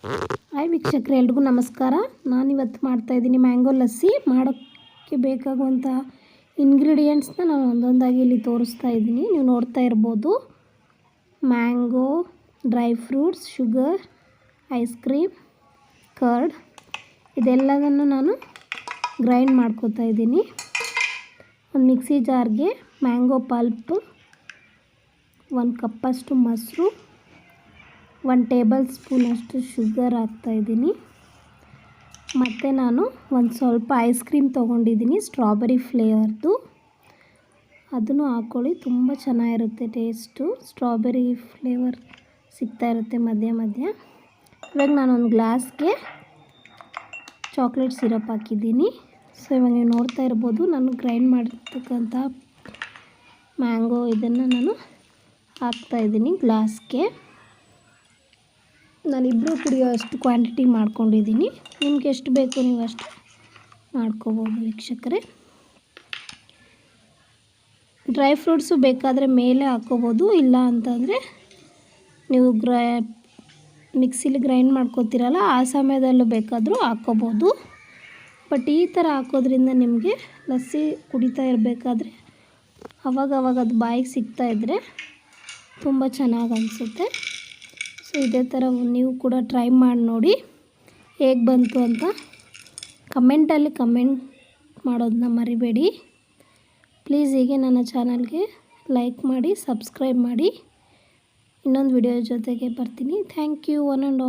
Hi ವೀಕ್ಷಕರೇ, ಎಲ್ರಿಗೂ ನಮಸ್ಕಾರ. ನಾನಿವತ್ತು ಮಾಡ್ತಾಯಿದ್ದೀನಿ ಮ್ಯಾಂಗೋ ಲಸ್ಸಿ. ಮಾಡೋಕ್ಕೆ ಬೇಕಾಗುವಂಥ ಇಂಗ್ರೀಡಿಯೆಂಟ್ಸ್ನ ನಾನು ಒಂದೊಂದಾಗಿ ಇಲ್ಲಿ ತೋರಿಸ್ತಾ ಇದ್ದೀನಿ. ನೀವು ನೋಡ್ತಾ ಇರ್ಬೋದು, mango, dry fruits, sugar, ice cream, curd, ಇದೆಲ್ಲದನ್ನು ನಾನು ಗ್ರೈಂಡ್ ಮಾಡ್ಕೋತಾ ಇದ್ದೀನಿ. ಒಂದು ಮಿಕ್ಸಿ ಜಾರ್ಗೆ ಮ್ಯಾಂಗೋ ಪಲ್ಪ್, 1 ಕಪ್ಪಷ್ಟು ಮೊಸರು, 1 ಟೇಬಲ್ ಸ್ಪೂನಷ್ಟು ಶುಗರ್ ಹಾಕ್ತಾಯಿದ್ದೀನಿ. ಮತ್ತು ನಾನು ಒಂದು ಸ್ವಲ್ಪ ಐಸ್ ಕ್ರೀಮ್ ತೊಗೊಂಡಿದ್ದೀನಿ, ಸ್ಟ್ರಾಬೆರಿ ಫ್ಲೇವರ್ದು. ಅದನ್ನು ಹಾಕ್ಕೊಳ್ಳಿ, ತುಂಬ ಚೆನ್ನಾಗಿರುತ್ತೆ ಟೇಸ್ಟು. ಸ್ಟ್ರಾಬೆರಿ ಫ್ಲೇವರ್ ಸಿಗ್ತಾ ಇರುತ್ತೆ ಮಧ್ಯ ಮಧ್ಯ. ಇವಾಗ ನಾನೊಂದು ಗ್ಲಾಸ್ಗೆ ಚಾಕ್ಲೇಟ್ ಸಿರಪ್ ಹಾಕಿದ್ದೀನಿ. ಸೊ ಇವಾಗ ನೀವು ನೋಡ್ತಾ ಇರ್ಬೋದು, ನಾನು ಗ್ರೈಂಡ್ ಮಾಡಿರ್ತಕ್ಕಂಥ ಮ್ಯಾಂಗೋ ಇದನ್ನು ನಾನು ಹಾಕ್ತಾಯಿದ್ದೀನಿ ಗ್ಲಾಸ್ಗೆ. ನಾನಿಬ್ಬರು ಕುಡಿಯೋ ಅಷ್ಟು ಕ್ವಾಂಟಿಟಿ ಮಾಡ್ಕೊಂಡಿದ್ದೀನಿ. ನಿಮ್ಗೆ ಎಷ್ಟು ಬೇಕು ನೀವು ಅಷ್ಟು ಮಾಡ್ಕೋಬೋದು ವೀಕ್ಷಕರೇ. ಡ್ರೈ ಫ್ರೂಟ್ಸು ಬೇಕಾದರೆ ಮೇಲೆ ಹಾಕ್ಕೋಬೋದು, ಇಲ್ಲ ಅಂತಂದರೆ ನೀವು ಮಿಕ್ಸಿಲಿ ಗ್ರೈಂಡ್ ಮಾಡ್ಕೋತೀರಲ್ಲ ಆ ಸಮಯದಲ್ಲೂ ಬೇಕಾದರೂ ಹಾಕ್ಕೋಬೋದು. ಬಟ್ ಈ ಥರ ಹಾಕೋದ್ರಿಂದ ನಿಮಗೆ ಲಸ್ಸಿ ಕುಡಿತಾ ಇರಬೇಕಾದ್ರೆ ಅವಾಗವಾಗ ಅದು ಬಾಯಿಗೆ ಸಿಗ್ತಾಯಿದ್ರೆ ತುಂಬ ಚೆನ್ನಾಗಿ ಅನಿಸುತ್ತೆ. ಸೊ ಇದೇ ಥರ ನೀವು ಕೂಡ ಟ್ರೈ ಮಾಡಿ ನೋಡಿ, ಹೇಗೆ ಬಂತು ಅಂತ ಕಮೆಂಟಲ್ಲಿ ಕಮೆಂಟ್ ಮಾಡೋದನ್ನ ಮರಿಬೇಡಿ. ಪ್ಲೀಸ್ ಹೀಗೆ ನನ್ನ ಚಾನಲ್ಗೆ ಲೈಕ್ ಮಾಡಿ, ಸಬ್ಸ್ಕ್ರೈಬ್ ಮಾಡಿ. ಇನ್ನೊಂದು ವಿಡಿಯೋ ಜೊತೆಗೆ ಬರ್ತೀನಿ. Thank you one and all.